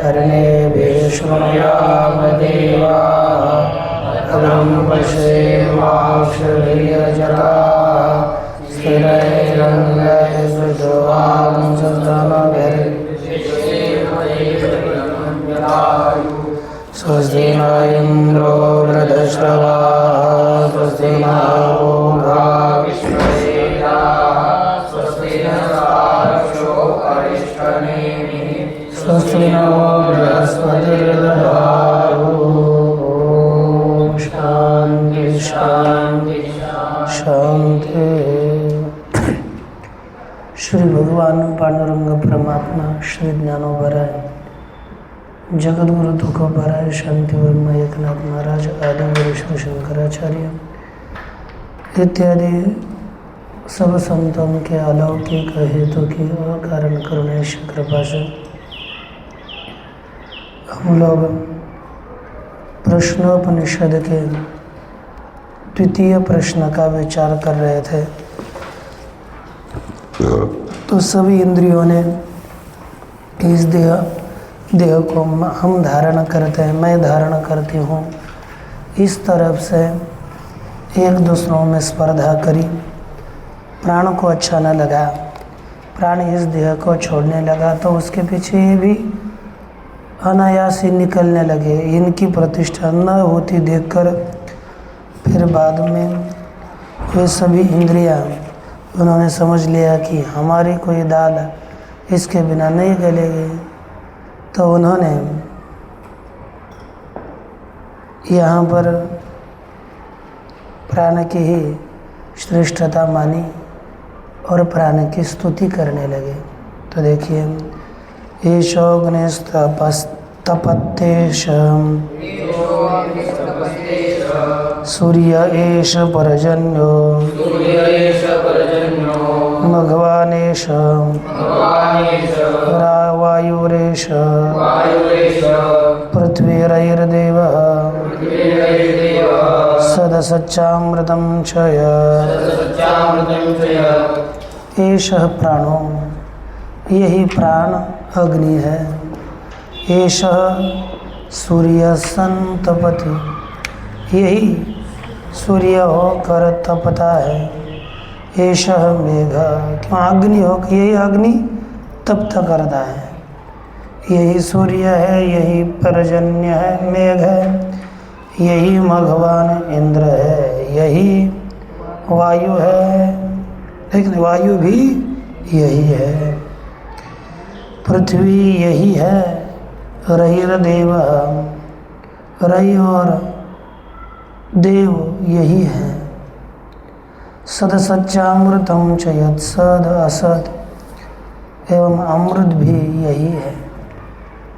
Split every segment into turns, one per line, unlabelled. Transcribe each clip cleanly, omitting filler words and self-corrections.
कर्णेभिः शृणुयामदेवाः भद्रं पश्येमाक्षभिर्यजत्राः स्थिरैरङ्गैर्सुजवांसस्तनभिर्यजत्रायुः स्वस्ति न इन्द्रो वृद्धश्रवाः स्वस्ति नो विश्ववेदाः स्वस्ति नस्तार्क्ष्यो अरिष्टनेमिः स्वस्ति नो बृहस्पतिर्दधातु। शांति शांति शांति। श्री भगवान पांडुरंग परमात्मा श्री ज्ञानोबराय जगद्गुरु तुकोबराय शांति ब्रह्म एकनाथ महाराज आदि गुरु श्री शंकराचार्य इत्यादि सब संतों के अलौकिक हेतु की अकारण करुणेश कृपा से हम लोग प्रश्नोपनिषद के द्वितीय प्रश्न का विचार कर रहे थे। तो सभी इंद्रियों ने इस देह को हम धारण करते हैं, मैं धारण करती हूँ, इस तरफ से एक दूसरों में स्पर्धा करी। प्राण को अच्छा न लगा, प्राण इस देह को छोड़ने लगा तो उसके पीछे ये भी अनायास ही निकलने लगे। इनकी प्रतिष्ठा न होती देखकर फिर बाद में वे सभी इंद्रियां उन्होंने समझ लिया कि हमारी कोई दाल इसके बिना नहीं गलेगी। तो उन्होंने यहाँ पर प्राण की ही श्रेष्ठता मानी और प्राण की स्तुति करने लगे। तो देखिए, ईशोऽग्निस्तपस्तेष सूर्य एष पर्जन्यो मघवानेश वायुरेश पृथ्वीरैर्देवः सदसच्चामृतं च एषः प्राणो, यही प्राण अग्नि है। एषः सूर्य संतपति, यही सूर्य होकर तपता है। एषः मेघ, क्यों अग्नि हो, यही अग्नि तप्त करता है। यही सूर्य है, यही पर्जन्य है, मेघ है, यही भगवान इंद्र है, यही वायु है, लेकिन वायु भी यही है। पृथ्वी यही है, रहिर्देव, रहि और देव यही है। सदसच्चामृतम च यत्, सद असद एवं अमृत भी यही है।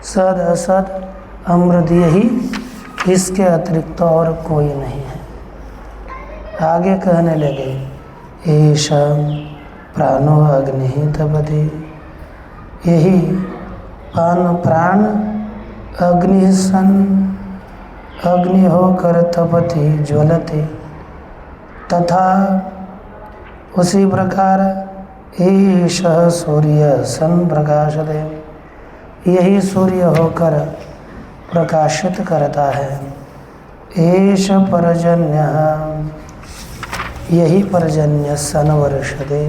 सद असद अमृत यही, इसके अतिरिक्त और कोई नहीं है। आगे कहने लगे, एषा प्राणो अग्नि तपति, यही प्राण अग्नि सन, अग्नि होकर तपति ज्वलते, तथा उसी प्रकार एषः सूर्य सन प्रकाशते, यही सूर्य होकर प्रकाशित करता है। एष पर्जन्यः, यही पर्जन्य सन वर्षते।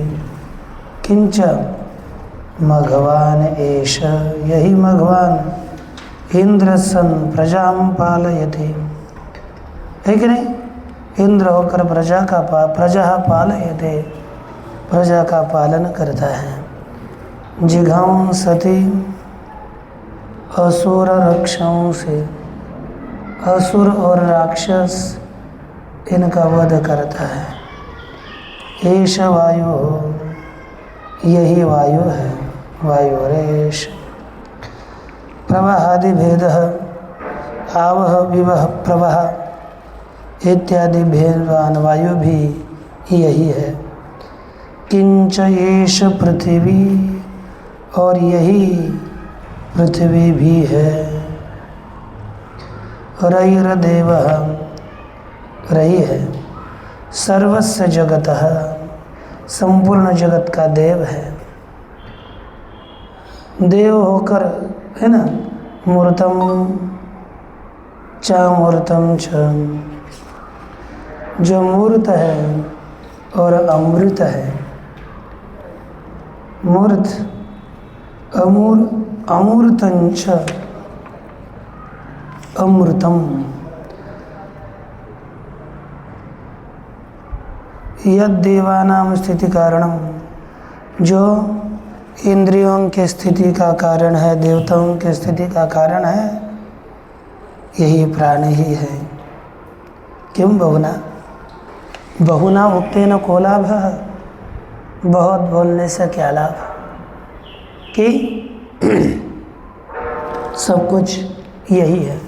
किंच मघवान एष, यही मघवान इंद्र सन प्रजां पालयति, है कि नहीं? इंद्र होकर प्रजा पालयते, प्रजा का पालन करता है। जिघांसति असुर रक्षाओं से, असुर और राक्षस इनका वध करता है। एष वायु, यही वायु है, वायुरेश। प्रवाहादि भेदः आवह विवह प्रवाह इत्यादि भेदवान वायु भी यही है। किंच एष पृथ्वी, और यही पृथ्वी भी है। रैर्देवः, रही है। सर्वस्य जगतः, संपूर्ण जगत का देव है। देव होकर, है ना, मूर्तम चामूर्तम च, जो मूर्त है और अमृत है। मूर्त अमूर्तंच अमृतम। यद देवानाम स्थिति कारणम, जो इंद्रियों के स्थिति का कारण है, देवताओं के स्थिति का कारण है, यही प्राण ही है। किम बहुना, बहुना उक्तेन को लाभ, बहुत बोलने से क्या लाभ, कि सब कुछ यही है।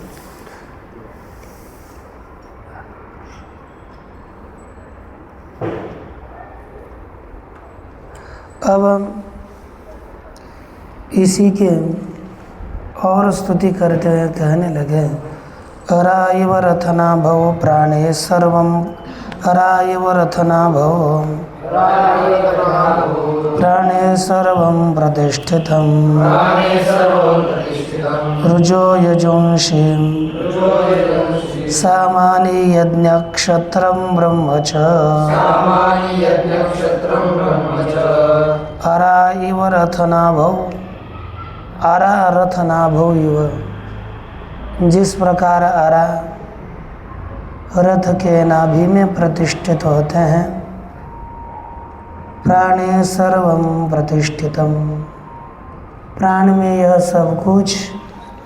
अब हम इसी के और स्तुति करते हुए कहने लगे, अरा इव रथना भव प्राणे सर्वम, अरा इव रथना भव प्राणे सर्वं प्रतिष्ठितं, रुजो यजुंषि सामानि यज्ञक्षत्रं ब्रह्म च, अरा इव रथना भव, अरा रथना भव इव, जिस प्रकार अरा रथ के नाभि में प्रतिष्ठित होते हैं, प्राणे सर्वं प्रतिष्ठितम, प्राण में यह सब कुछ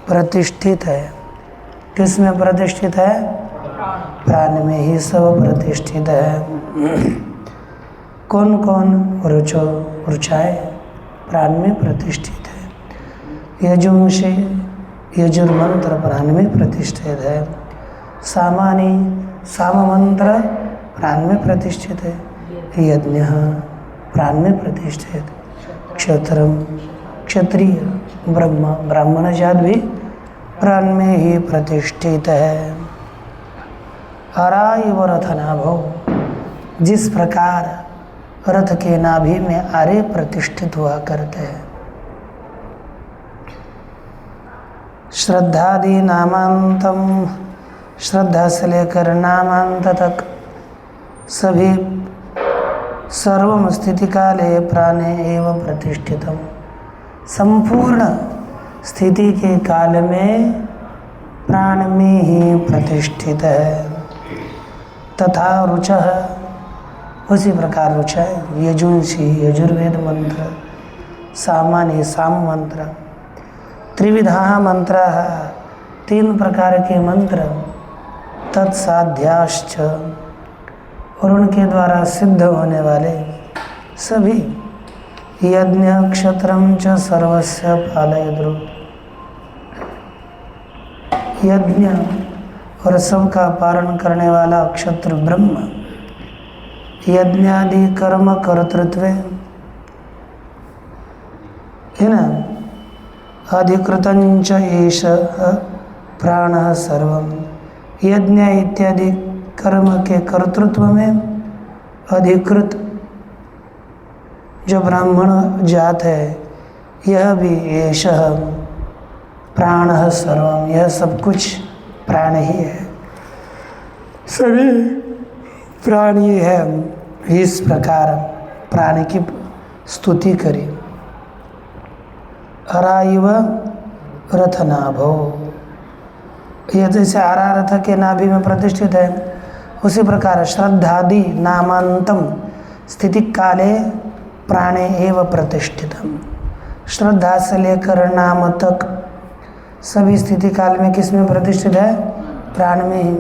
प्रतिष्ठित है। किस में प्रतिष्ठित है? प्राण में ही सब प्रतिष्ठित है। कौन कौन? रुचो, रुचाए प्राण में प्रतिष्ठित है। यजुंषि, यजुर्मंत्र प्राण में प्रतिष्ठित है। सामानि, साम मंत्र प्राण में प्रतिष्ठित है। यज्ञ प्राण में प्रतिष्ठित। क्षत्रम, क्षत्रिय, ब्रह्म, ब्राह्मण जात भी प्राण में ही प्रतिष्ठित है। अरा इव रथनाभव, जिस प्रकार रथ के नाभि में आरे प्रतिष्ठित हुआ करते हैं। श्रद्धादि नामांतम, श्रद्धा से लेकर नामांत तक सभी सर्वम स्थिति काले प्राणे एवं प्रतिष्ठितम, संपूर्ण स्थिति के काल में प्राण में ही प्रतिष्ठित है। तथा रुचः, उसी प्रकार रुचा है। यजुंषि, यजुर्वेद मंत्र, सामान्य साम मंत्र, त्रिविधा मंत्र, तीन प्रकार के मंत्र, तत्साध्याश्च, और उनके द्वारा सिद्ध होने वाले सभी। यज्ञ क्षत्रम च सर्वस्य पालयद्रु, यज्ञ और सबका पालन करने वाला क्षत्र ब्रह्म, यज्ञादि कर्म कर्तृत्व है ना, अधिकृतं च एष प्राणः सर्वम, यज्ञ इत्यादि कर्म के कर्तृत्व में अधिकृत जो ब्राह्मण जात है, यह भी एष प्राणः सर्वम, यह सब कुछ प्राण ही है, सभी प्राण ही है। इस प्रकार प्राण की स्तुति करी। अरा इव रथनाभो, यह जैसे आरा रथ के नाभि में प्रतिष्ठित है, उसी प्रकार श्रद्धादि नामांतम स्थिति काले प्राणे एव प्रतिष्ठितम, श्रद्धा से लेकर नाम तक सभी स्थिति काल में किस में प्रतिष्ठित है? प्राण में ही।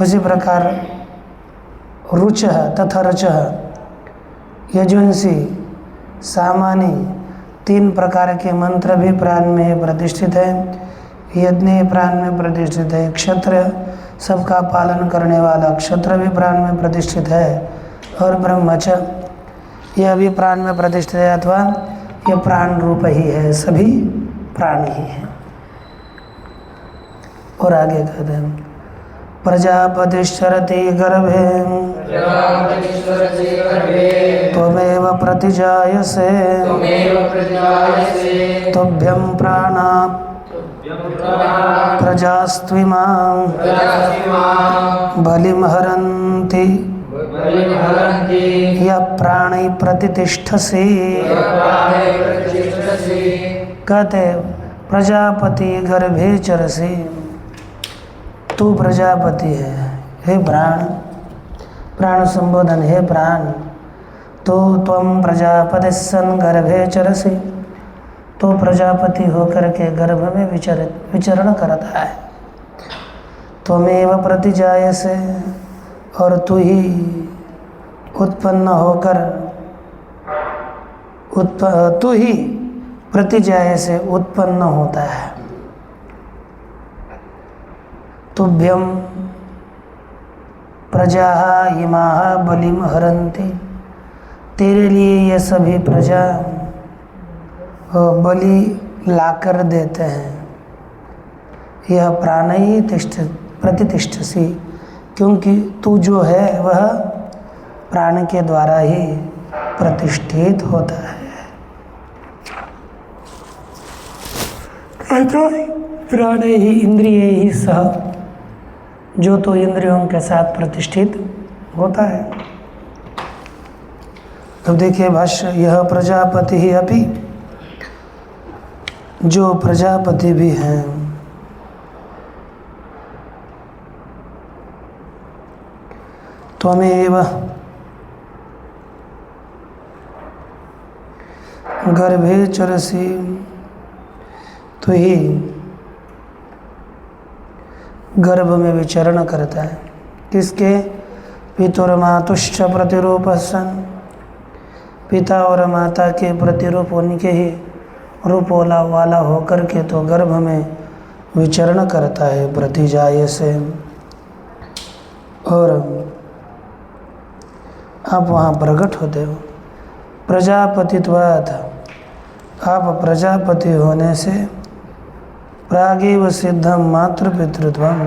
उसी प्रकार रुच तथा रच, यजुंसी, सामानी, तीन प्रकार के मंत्र भी प्राण में प्रतिष्ठित है। यज्ञ प्राण में प्रतिष्ठित है। क्षत्र, सबका पालन करने वाला क्षत्र भी प्राण में प्रतिष्ठित है। और ब्रह्मच, यह भी प्राण में प्रतिष्ठित है, अथवा यह प्राण रूप ही है, सभी प्राण ही है। और आगे कहते हैं प्रजापतिश्चरति गर्भे त्वमेव प्रतिजायसे तुभ्यं प्राणा प्रजास्त्विमां बलिमहरन्ति यः प्राणैः प्रतिष्ठसि। कहते प्रजापति गर्भे चरसि, तू प्रजापति है। हे प्राण, प्राण संबोधन, हे प्राण, तो त्वं प्रजापतिस्सन् गर्भे चरसि, तो प्रजापति होकर के गर्भ में विचरण करता है। त्वमेव प्रतिजायसे, और तू ही उत्पन्न होकर तू ही प्रतिजायसे उत्पन्न होता है। तुभ्यं प्रजाः इमाः बलिम हरन्ति, तेरे लिए ये सभी प्रजा बलि लाकर देते हैं। यह प्राण ही प्रतिष्ठसी, क्योंकि तू जो है वह प्राण के द्वारा ही प्रतिष्ठित होता है। प्राण ही इंद्रिय ही सह, जो तो इंद्रियों के साथ प्रतिष्ठित होता है। अब देखिए भाष्य, यह प्रजापति ही अपि, जो प्रजापति भी हैं, त्वमेव गर्भे चरसि, तो ही गर्भ में विचरण करता है। किसके? पितुर्मातुश्च प्रतिरूपस्सन्, पिता और माता के प्रतिरूप उनके ही रूप वाला होकर के तो गर्भ में विचरण करता है प्रतिजायसे। और आप वहाँ प्रकट होते हो। प्रजापतित्वात्, आप प्रजापति होने से प्रागेव सिद्धम मातृपितृत्वम,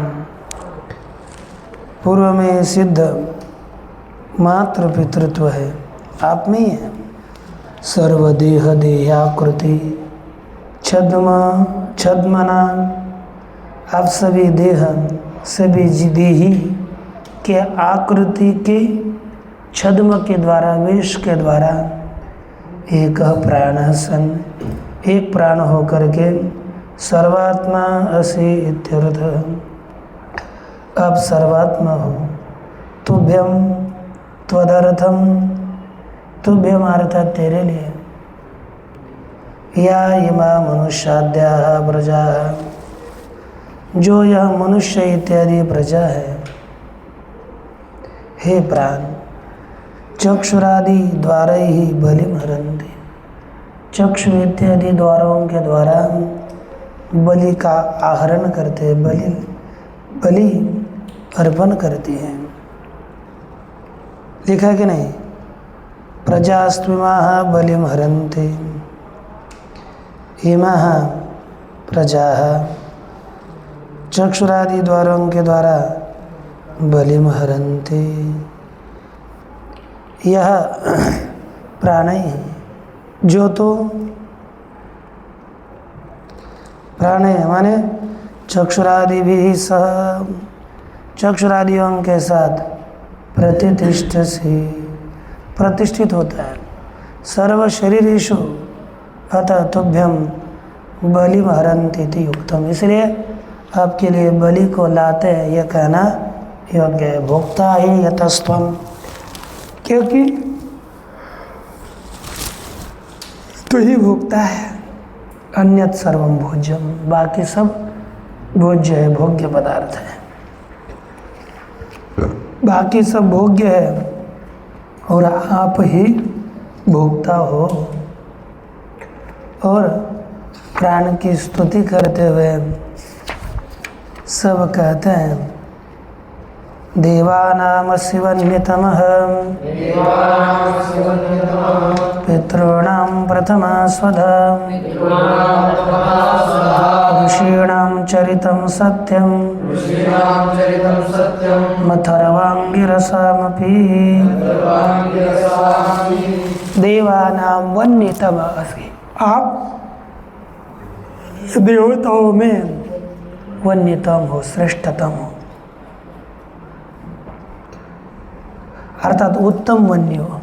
पूर्व में सिद्ध मातृपितृत्व है, आप में ही है। सर्वदेह देहाकृति छद्मना, आप सभी देह सभी देही के आकृति के छद्म के द्वारा, वेश के द्वारा एक प्राण सन, एक प्राण होकर के सर्वात्मा असि इत्यर्थ, आप सर्वात्मा हो। तुभ्यम त्वदर्थम, तुभ्यम अर्थात तेरे लिए, या इमा मनुष्याद्याः प्रजा, जो यह मनुष्य इत्यादि प्रजा है। हे प्राण, चक्षुरादि द्वारा ही बलिम हरन्ति, चक्षु इत्यादि द्वारों के द्वारा बलि का आहरण करते, बलि अर्पण करती हैं। लिखा कि नहीं? प्रजास्त्विमाः बलिम हरन्ति, इमाः प्रजाः चक्षुरादि द्वारों के द्वारा बलिम हरन्ति। यह प्राण ही, जो तो प्राण है, माने चक्षुरादि भी सह, चक्षुरादियों के साथ प्रतिष्ठित होता है। सर्व शरीरेषु अतः तुभ्यम बलिम हरन्ति इति युक्तम, इसलिए आपके लिए बलि को लाते हैं यह कहना योग्य है। भोक्ता ही यतस्त्वम, क्योंकि तो ही भोक्ता है। अन्यत सर्वम भोज्यम, बाकी सब भोज्य है, भोग्य पदार्थ है, बाकी सब भोग्य है और आप ही भोक्ता हो। और प्राण की स्तुति करते हुए सब कहते हैं देवानां शिवन्वितमः पितॄणां प्रथमा स्वधा ऋषीणां चरितं सत्यं
ऋषीणां चरितं सत्यम्
मथर्वाङ्गिरसामपि देवानां वन्यतम अस्ति। आप देवताओं में वन्यतम हो, श्रेष्ठतम हो, अर्थात उत्तम वन्य हो।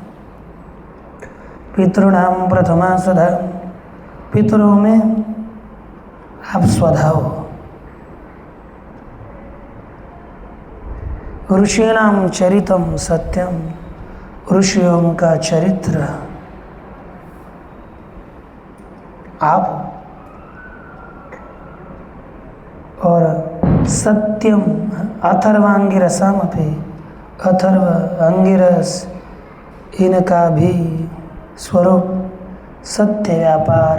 पितॄणां प्रथमा स्वधा, पितरों में आप स्वधा हो। ऋषीणां चरितम सत्यम, ऋषियों का चरित्र आप हो। और सत्यम अथर्वांगिरसामपि, अथर्व अंगिरस इनका भी स्वरूप सत्य व्यापार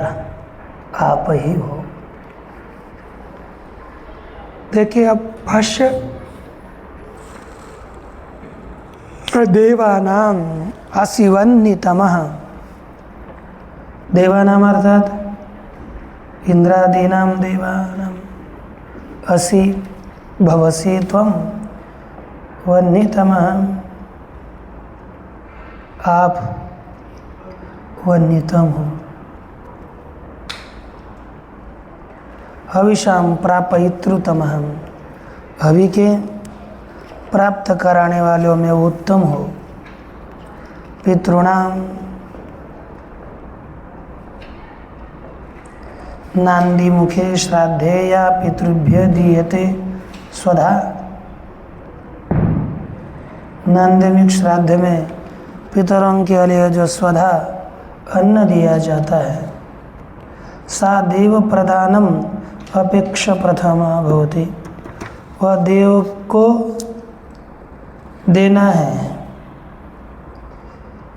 आप ही हो। देखिए अब भाष्य, देवानाम असिवन्नितमः, देवानाम अर्थात इंद्रादीनां देवानाम, असि भवसि त्वं वन्यतमः, आप वन्यतम हो। हविषां प्रापयितृतमः, हवि के प्राप्त कराने वालों में उत्तम हो। पितॄणां नांदी मुखे श्राद्धे या पितृभ्य दीयते स्वधा, नांदमिक श्राद्ध में पितरों के लिए जो स्वधा अन्न दिया जाता है, सा देव प्रदानम अपेक्ष प्रथमा भवति, वह देव को देना है,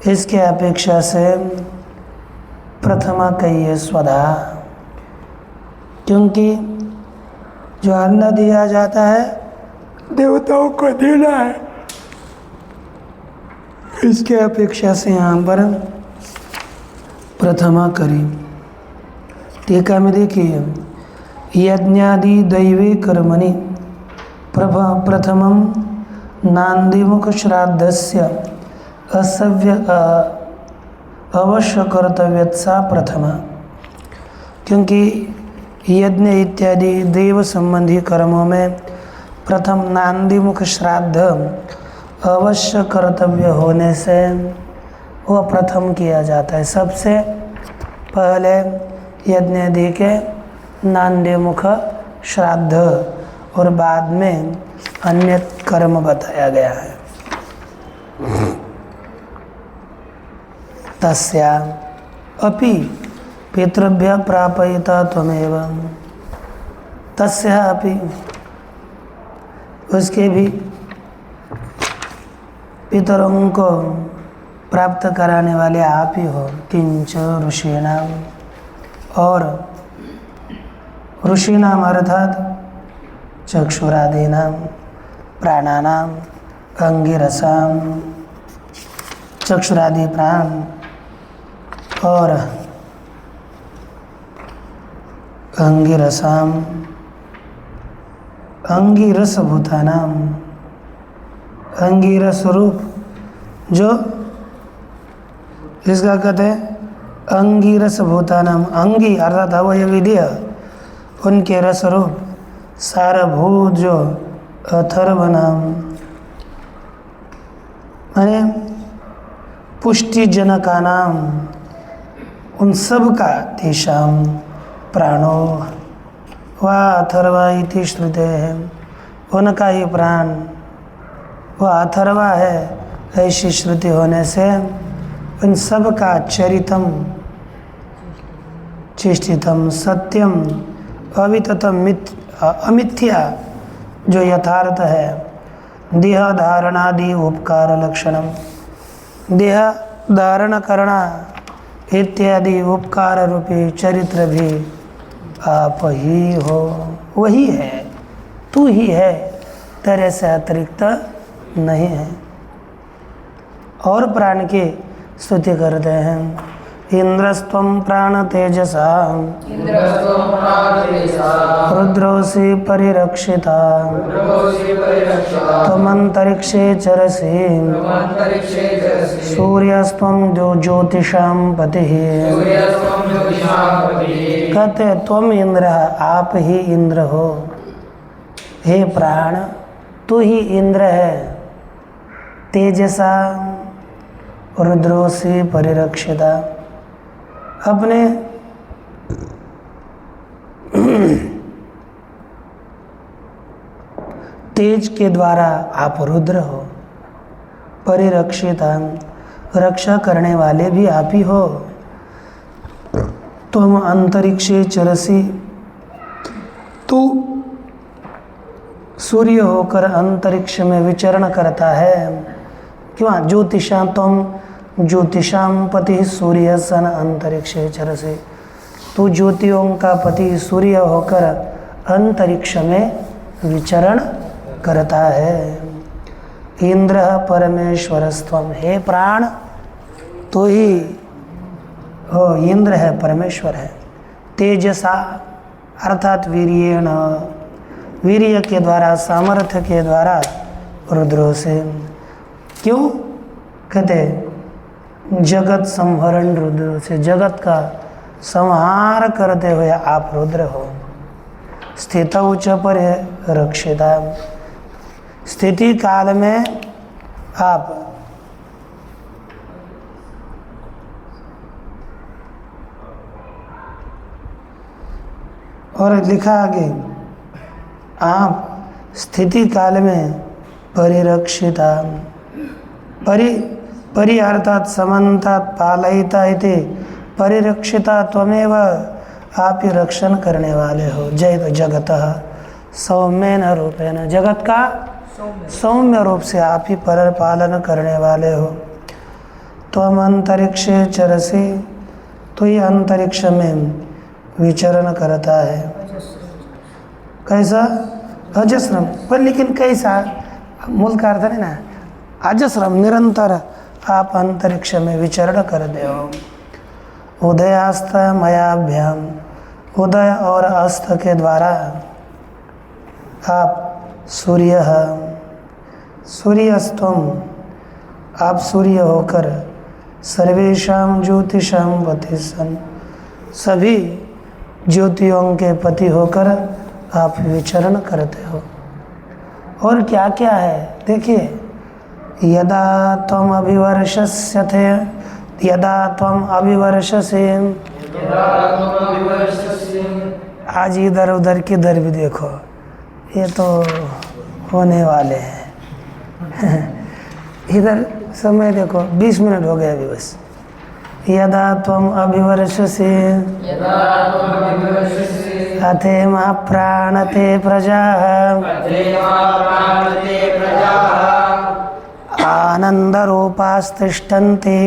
इसके अपेक्षा से प्रथमा कहिए स्वधा। क्योंकि जो अन्न दिया जाता है देवताओं को देना है, इसके अपेक्षा से यहाँ पर प्रथमा करी। टीका में देखिए, यज्ञादि दैवे कर्मणि प्रथमं नांदीमुख श्राद्धस्य असव्य अवश्य कर्तव्यत्सा प्रथमा, क्योंकि यज्ञ इत्यादि देव संबंधी कर्मों में प्रथम नांदीमुख श्राद्ध अवश्य कर्तव्य होने से वह प्रथम किया जाता है। सबसे पहले यज्ञादि के नांदीमुख श्राद्ध और बाद में अन्य कर्म बताया गया है। तस्या अपि पितृभ्य प्रापयिता त्वमेव, तस्या अपि उसके भी पितरों को प्राप्त कराने वाले आप ही हो। किंच ऋषीणाम, और ऋषीणाम अर्थात चक्षुरादीनां प्राणानां अंगिरसाम, चक्षुरादि प्राण और अंगिरसाम, अंगिरस भूतानाम, अंगिरस रूप जो इसका कहते हैं अंगिरस भूतानाम, अंगी अर्थात अवयवीय उनके रस रूप सारभूत जो अथर्वनाम माने पुष्टिजनका नाम, उन सब का तेषाम प्राणो व अथर्वा इति श्रुते है, उनका ही प्राण वह अथर्वा है, ऐसी श्रुति होने से उन सब का चरितम चेष्टितम सत्यम अविततम अमिथ्या जो यथार्थ है, देह धारणादि उपकार लक्षणम, देह धारण करना इत्यादि उपकार रूपी चरित्र भी आप ही हो। वही है, तू ही है, तेरे से अतिरिक्त नहीं है। और प्राण की स्तुति करते हैं। इंद्रस्त्वं प्राण तेजसा रुद्रोऽसि परिरक्षिता त्वमन्तरिक्षे चरसि सूर्यस्त्वं ज्योतिषां पतिः। कहते त्वम इंद्र, आप ही इंद्र हो। हे प्राण, तू ही इंद्र है। तेजसा रुद्रोऽसि परिरक्षिता, अपने तेज के द्वारा आप रुद्र हो। परिरक्षिता, रक्षा करने वाले भी आप ही हो। तुम अंतरिक्षे चरसी, तू सूर्य होकर अंतरिक्ष में विचरण करता है। क्यों? ज्योतिषां तुम ज्योतिषां पति सूर्य सन अंतरिक्षे चरसी, तू ज्योतियों का पति सूर्य होकर अंतरिक्ष में विचरण करता है। इंद्र परमेश्वरस्त्वम, हे प्राण तो ही हो इंद्र है, परमेश्वर है। तेजसा अर्थात वीर्येण, वीर्य के द्वारा, सामर्थ्य के द्वारा रुद्रो से। क्यों? कहते जगत संहरण रुद्र से, जगत का संहार करते हुए आप रुद्र हो। स्थितौ च परिरक्षिता, स्थिति काल में आप और लिखा आगे, आप स्थिति काल में परिरक्षिता। परि अर्थात समन्तात पालयिता इति परिरक्षिता त्वमेव, आप ही रक्षण करने वाले हो। जय तो जगतः सौम्येन रूपेण, जगत का सौम्य रूप से आप ही पर पालन करने वाले हो। त्वम अंतरिक्षे चरसि, तो ये अंतरिक्ष में विचरण करता है। कैसा? अजस्रम, पर लेकिन कैसा? मूल का अर्थ नहीं ना, अजस्रम, निरंतर आप अंतरिक्ष में विचरण करते हो। उदयास्त मयाभ्याम, उदय और अस्त के द्वारा आप सूर्य, सूर्यस्तम, आप सूर्य होकर सर्वेषां ज्योतिषां पति सन, सभी ज्योतियों के पति होकर आप विचरण करते हो। और क्या क्या है देखिए, यदा त्वम अभिवर्षस्यते, यदा त्वम अभिवर्षसे, आज इधर उधर किधर भी देखो, ये तो होने वाले हैं। इधर समय देखो 20 मिनट हो गए अभी बस। यदा त्वम अभिवर्षसे अथे महाप्राणते प्रजा आनंदरूपास्तिष्ठन्ति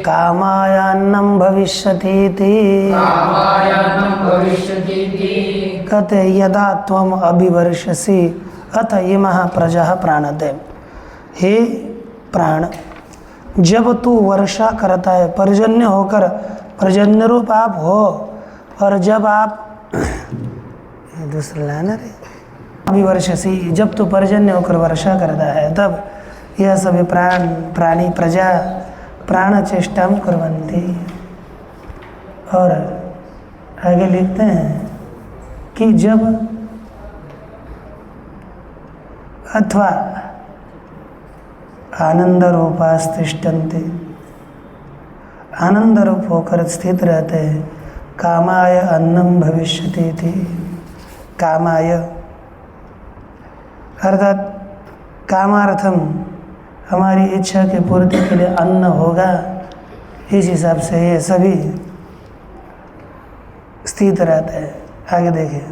कामायान्नं भविष्यतीति। कहते यदा त्वम अभिवर्षसि अथ इमः प्रजा प्राणते, हे प्राण, जब तू वर्षा करता है, पर्जन्य होकर, पर्जन्य रूप आप हो, और जब आप दूसरा लाना रे, अभिवर्षसि, जब तू पर्जन्य होकर वर्षा करता है, तब यह सभी प्राणी प्रजा प्राण चेष्टा कुर्वन्ति। और आगे लिखते हैं कि जब अथवा आनंद रूपास्तिष्ठन्ति, आनंद रूप होकर स्थित रहते हैं। कामाय अन्नम भविष्यति थी, कामाय अर्थात कामार्थम, हमारी इच्छा की पूर्ति के लिए अन्न होगा, इस हिसाब से ये सभी स्थित रहते हैं। आगे देखिए,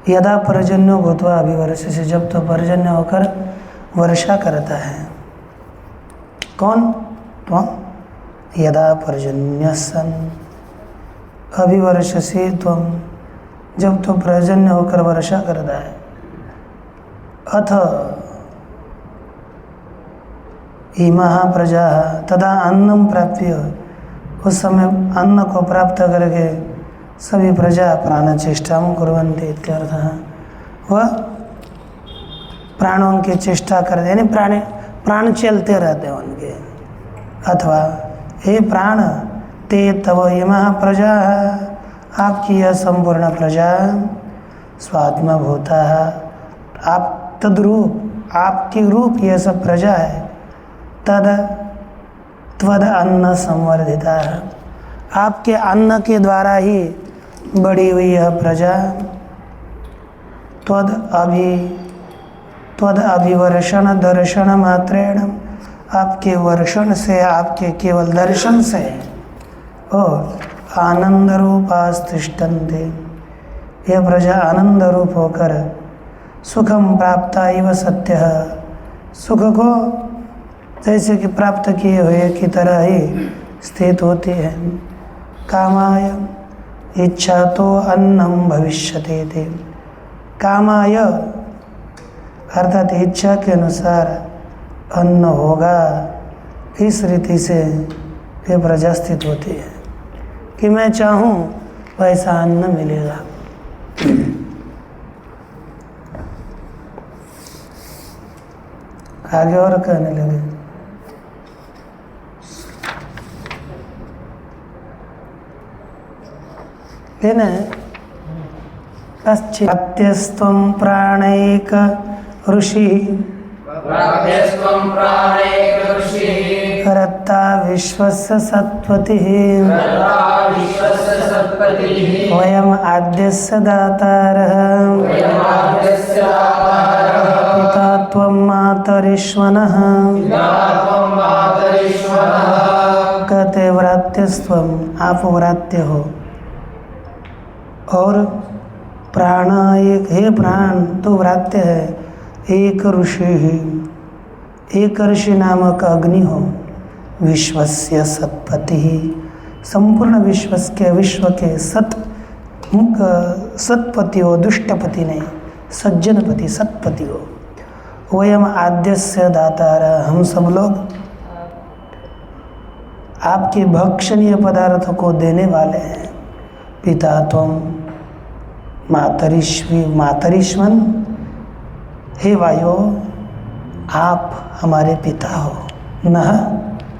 यदा पर्जन्यो भूत्वा अभिवर्षसि, जब तो पर्जन्य होकर वर्षा करता है। कौन? त्वम यदा पर्जन्य सन अभिवर्षसि त्वम, जब तो पर्जन्य होकर वर्षा करता है। अथ इमः प्रजा तदा अन्नम प्राप्य, उस समय अन्न को प्राप्त करके सभी प्रजा प्राण चेष्टा कुर्वन्ति इत्यर्थः। वह प्राणों की चेष्टा करते यानी प्राण चलते रहते हैं उनके। अथवा हे प्राण ते तव इमः प्रजा, आपकी यह संपूर्ण प्रजा स्वात्मभूता, आप तद्रूप आपकी रूप यह सब प्रजा है। त्वद अन्न संवर्धिता, आपके अन्न के द्वारा ही बड़ी हुई यह प्रजा। त्वद अभिवर्षण दर्शन मात्रेण, आपके वर्षण से आपके केवल दर्शन से और आनंद रूपास्तिष्ठन्ते, यह प्रजा आनंद रूप होकर सुखम प्राप्ता इव सत्य, सुख को जैसे कि प्राप्त किए हुए की तरह ही स्थित होती है। कामाय इच्छा तो अन्नम भविष्यते थे, कामाय अर्थात इच्छा के अनुसार अन्न होगा, इस रीति से ये प्रजा स्थित होती है कि मैं चाहूँ वैसा अन्न मिलेगा। आगे और कहने लगे, पश्चित्यस्त्वं प्राणैक ऋषि रत्ता विश्वस्य सत्पतिः वयम् आद्यस्य दातारः पिता त्वं मातरिश्वनः। कहते व्रात्यस्त्वं, आप व्रात्य हो, और प्राण एक, हे प्राण तो व्रात्य है। एक ऋषि ही, एक ऋषि नामक अग्नि हो, विश्वस्य सत्पति, संपूर्ण विश्व के सत्पति हो, दुष्टपति नहीं, सज्जनपति सत्पति हो। वयम आद्यस्य दातारा, हम सब लोग आपके भक्षणीय पदार्थों को देने वाले हैं। पिता त्वं मातरिश्वन, हे वायु आप हमारे पिता हो। नह,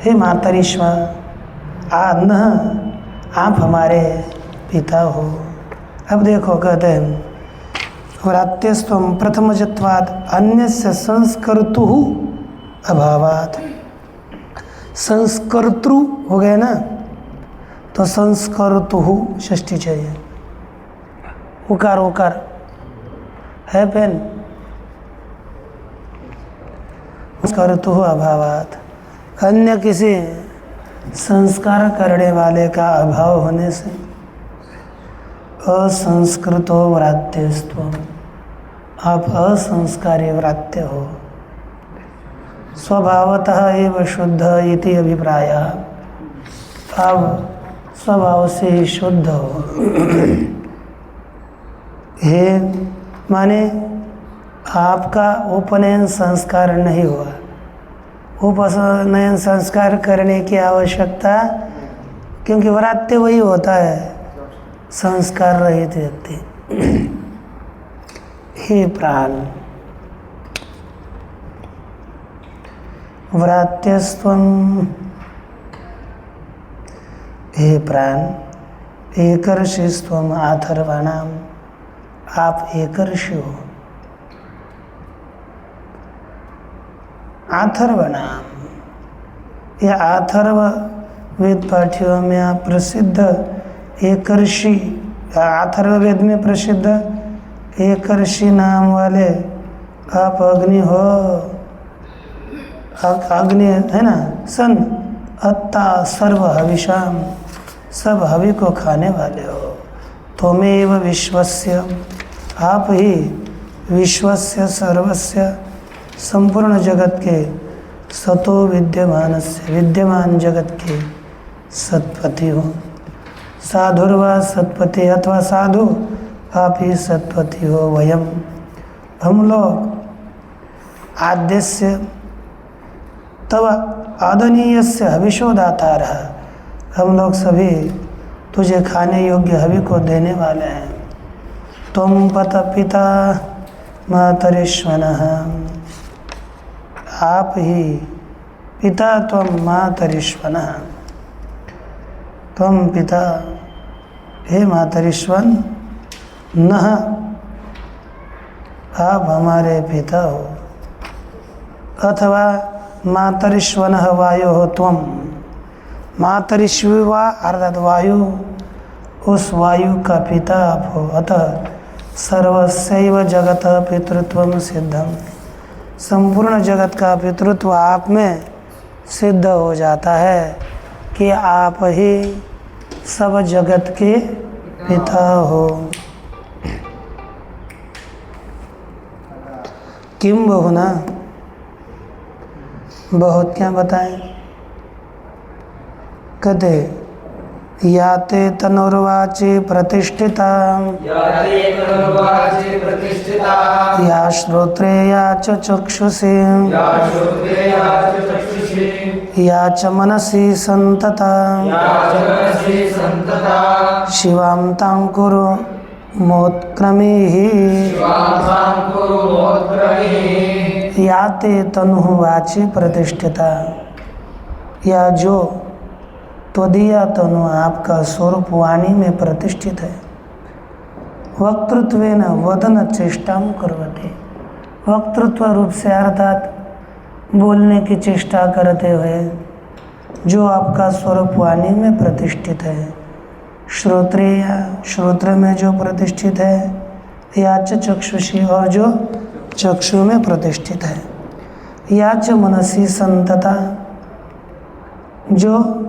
हे मातरिश्वन, नह आप हमारे पिता हो। अब देखो कहते हैं व्रात्यस्त्वं प्रथमजत्वात् अन्यस्य संस्कर्तुः अभावात्, संस्कर्तृ हो गए ना, तो संस्कर्तुः षष्ठी चाहिए, उकार उकार है पेन। संस्कर्तुः अभावात्, अन्य किसी संस्कार करने वाले का अभाव होने से। असंस्कृतो व्रात्यस्त्वं, आप असंस्कारी व्रात्य हो। स्वभावतः एव शुद्ध इति अभिप्रायः, आप स्वभाव से ही शुद्ध हो। हे माने आपका उपनयन संस्कार नहीं हुआ, उपनयन संस्कार करने की आवश्यकता, क्योंकि व्रात्य वही होता है संस्कार रहित व्यक्ति। हे प्राण व्रात्यस्त्वं, हे प्राण एकर्षिस्त्वं आथर्वाणाम, आप एकर्षि हो। आथर्वनाम, यह अथर्व वेद पाठियों में आप प्रसिद्ध एकर्षि, अथर्व वेद में प्रसिद्ध एकर्षि नाम वाले आप अग्नि हो। अग्नि है ना, सन अत्ता सर्व हविषाम, सब हवि को खाने वाले हो। त्वमेव विश्वस्य, आप ही विश्वस्य सर्वस्य, संपूर्ण जगत के, सतो विद्यमानस्य, विद्यमान जगत के सत्पति हो। साधुर्वा सत्पति, अथवा साधु आप ही सत्पति हो। वयम, हम लोग आद्यस्य तव आदनीयस्य हविषो दातारः, हम लोग सभी तुझे खाने योग्य हवि को देने वाले हैं। तुम पत पिता मातरिश्वनः, आप ही पिता त्वं मातरिश्वनः, त्वं पिता हे मातरिश्वन, नः आप हमारे पिता हो, अथवा मातरिश्वनः वायो हो त्वं, मातरिश्वा अर्थात वायु, उस वायु का पिता आप हो। अतः सर्वस्यैव जगत पितृत्वं सिद्धम, संपूर्ण जगत का पितृत्व आप में सिद्ध हो जाता है कि आप ही सब जगत के पिता हो। किम बहुना, बहुत क्या बताएं। कहते याते तनुर्वाचि प्रतिष्ठिता, या श्रोत्रे या च चक्षुषी, या च मनसि संतता, शिवां तां कुरु मोत्क्रमीः, याते तनुः वाचि प्रतिष्ठिता, या जो त्वदीया तनु आपका स्वरूप वाणी में प्रतिष्ठित है। वक्तृत्वेन वदन चेष्टां कुर्वते, वक्तृत्व रूप से अर्थात बोलने की चेष्टा करते हुए जो आपका स्वरूप वाणी में प्रतिष्ठित है। श्रोत्रेय, श्रोत्र में जो प्रतिष्ठित है, या च चक्षुषी, और जो चक्षु में प्रतिष्ठित है, या च मनसी संतता, जो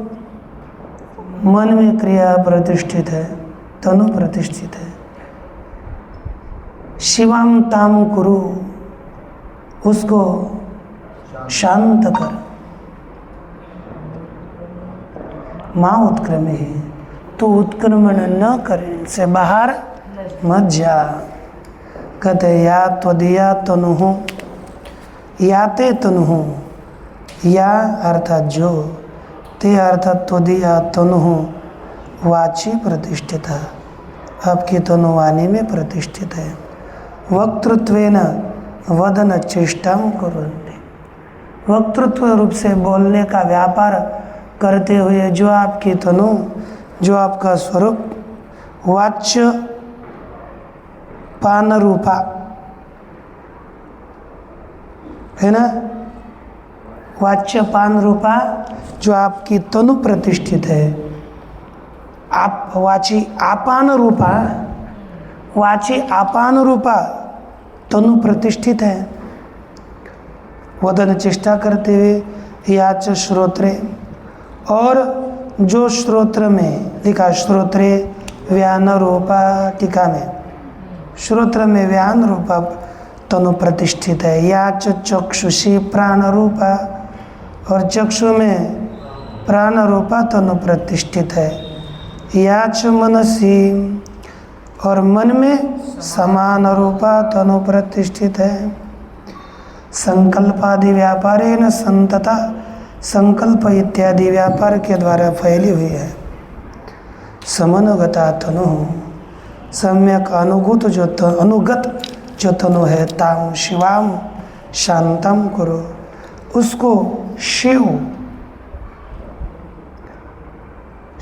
मन में क्रिया प्रतिष्ठित है, तनु प्रतिष्ठित है। शिवाम ताम कुरु, उसको शांत कर। माँ उत्क्रमे है, तो उत्क्रमण न करे, इनसे बाहर मत जा। कहते या त्वदीया तनुहु, याते तनुहु, या अर्थात जो, ते अर्थात त्वदीया तनुहु वाची प्रतिष्ठित है, आपकी तनुवाणी में प्रतिष्ठित है। वक्तृत्वेन वदन चेष्टां कुर्वन्ति, वक्तृत्व रूप से बोलने का व्यापार करते हुए जो आपकी तनु, जो आपका स्वरूप वाच्य पान रूपा है ना, वाच्य पान रूपा जो आपकी तनु प्रतिष्ठित है। आप वाची आपान रूपा, वाची आपान रूपा तनु प्रतिष्ठित है। वदन चेष्टा करते हुए या च श्रोत्रे, और जो श्रोत्र में लिखा, श्रोत्रे व्यान रूपा, टीका में श्रोत्र में व्यान रूपा तनु प्रतिष्ठित है। या च चक्षुषी प्राण रूपा, और चक्षु में प्राण रूपा तनु प्रतिष्ठित है। या च मनसी, और मन में समान रूपा तनु प्रतिष्ठित है। संकल्पादि व्यापारेण संतता, संकल्प इत्यादि व्यापार के द्वारा फैली हुई है। समनुगता तनु, सम्यक अनुगत जो तनु है, ताम शिवाम शांतम कुरु, उसको शिव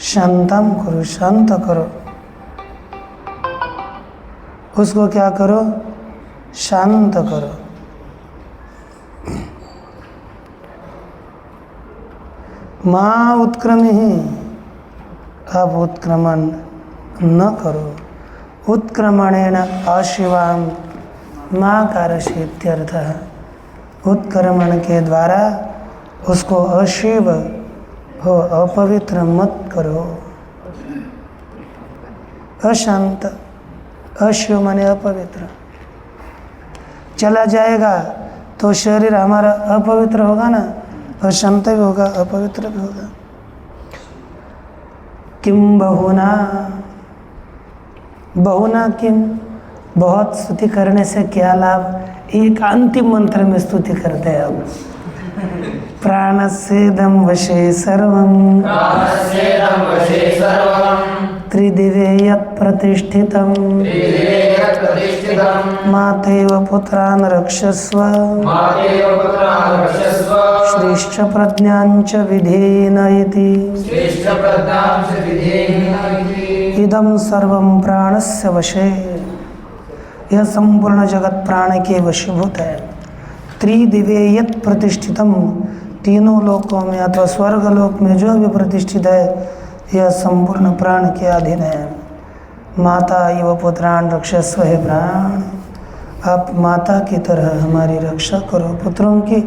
शांतम करो, शांत करो, उसको क्या करो, शांत करो। माँ उत्क्रमी ही, अब उत्क्रमण न करो। उत्क्रमणेन अशिवाम माँ कारशी इत्यर्थः, उत्क्रमण के द्वारा उसको अशिव हो, अपवित्र मत करो। अशांत, अशिव माने अपवित्र, चला जाएगा तो शरीर हमारा अपवित्र होगा ना, अशांत भी होगा, अपवित्र भी होगा। किम बहुना, बहुना किम, बहुत स्तुति करने से क्या लाभ, एक अंतिम मंत्र में स्तुति करते हैं अब। प्राणस्येदं वशे सर्वं
प्राणस्येदं वशे सर्वं
त्रिदिवे यत् प्रतिष्ठितं
त्रिदिवे यत् प्रतिष्ठितं
मातेव पुत्रान् रक्षस्व
मातेव पुत्रान् रक्षस्व
श्रेष्ठ प्रज्ञाञ्च विधेयेन इति
श्रेष्ठप्रज्ञां च विधेयेन इति
इदं सर्वं प्राणस्य वशे। यह संपूर्ण जगत प्राण के वशीभूत है। त्रिदिवे यत् प्रतिष्ठितम, तीनों लोकों में अथवा स्वर्ग लोक में जो भी प्रतिष्ठित है यह संपूर्ण प्राण के अधीन है। माता इव पुत्रान रक्षस्व, है प्राण आप माता की तरह हमारी रक्षा करो। पुत्रों की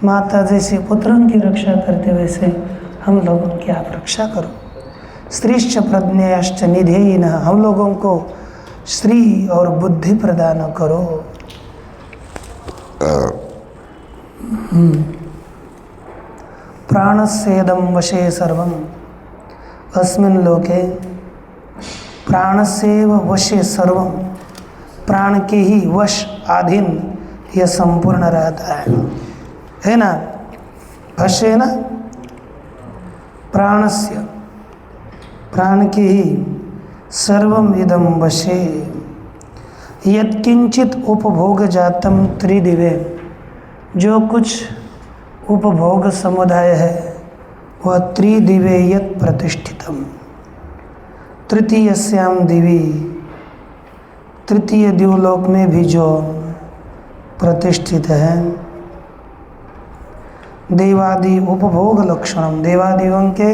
माता जैसे पुत्रों की रक्षा करते वैसे हम लोगों की आप रक्षा करो। स्त्रीश्च प्रज्ञाश्च निधेयिन, हम लोगों को श्री और बुद्धि प्रदान करो। प्राणस्येदं वशे सर्वं, अस्मिन् लोके प्राणस्येव वशे सर्वं, प्राण के ही वश अधीन यह संपूर्ण रहता है ना। वशे ना प्राणस्य, प्राण के ही सर्वम इदम वशे यत्किंचित उपभोग जातम त्रिदिवे, जो कुछ उपभोग समुदाय है वह त्रिदिवे यत् प्रतिष्ठितम, तृतीयस्याम दिवी, तृतीय दिवलोक में भी जो प्रतिष्ठित है। देवादि उपभोग लक्षणम, देवादियों के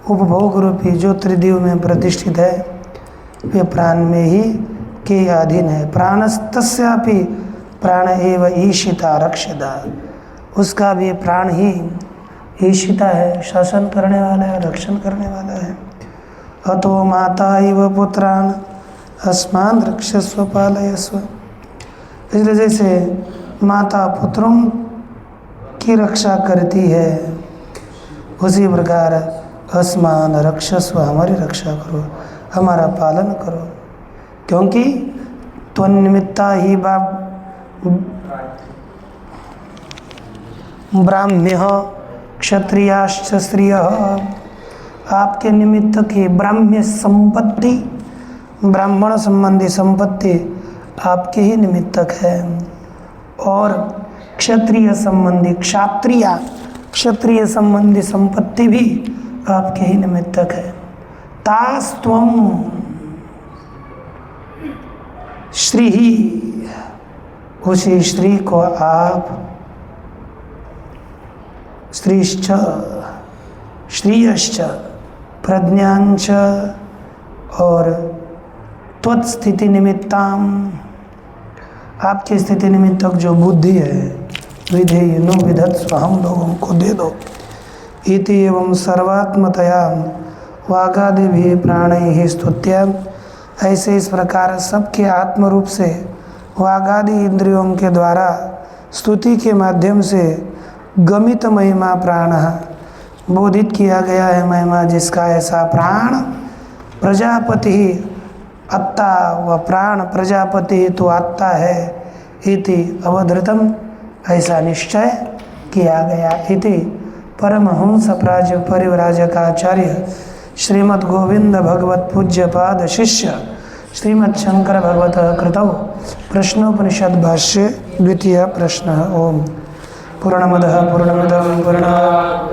उपभोग रूपी जो त्रिदिव में प्रतिष्ठित है वे प्राण में ही के अधीन है। प्राणस्तस्यापि प्राण एव ईशिता रक्षिता, उसका भी प्राण ही ईशिता है, शासन करने वाला है, रक्षण करने वाला है। अतो माता इव पुत्रान अस्मान रक्षस्व पालयस्व, इसलिए जैसे माता पुत्रों की रक्षा करती है उसी प्रकार अस्मान रक्षस्व, हमारी रक्षा करो, हमारा पालन करो। क्योंकि त्वन्निमित्ता ही ब्राह्म्य क्षत्रियाश्च स्त्रियः, आपके निमित्त की ब्राह्म्य संपत्ति, ब्राह्मण संबंधी संपत्ति आपके ही निमित्तक है, और क्षत्रिय संबंधी क्षत्रिय संबंधी संपत्ति भी आपके ही निमित्तक है। तास्त्वम श्री ही, उसी श्री को आप, स्त्रीश्च श्रीयश्च प्रज्ञांच, और त्वत्स्थिति निमित्ताम, आपकी स्थिति निमित्तक जो बुद्धि है विधेयनो विधत्स्व, हम लोगों को दे दो। इति एवं सर्वात्मतया वागादि भी प्राणैः स्तुत्य, ऐसे इस प्रकार सबके आत्म रूप से वागादि इंद्रियों के द्वारा स्तुति के माध्यम से गमित महिमा प्राण बोधित किया गया है। महिमा जिसका ऐसा प्राण प्रजापति अत्ता, व प्राण प्रजापति तो आत्ता है। इति अवधृतम, ऐसा निश्चय किया गया। इति परमहंस परिव्राजकाचार्य श्रीमद् गोविंद भगवत पूज्य पाद शिष्य श्रीमद् शंकर भगवत कृतौ प्रश्नोपनिषद भाष्य द्वितीय प्रश्न। ओम पूर्णमदः पूर्णमिदं पूर्णात्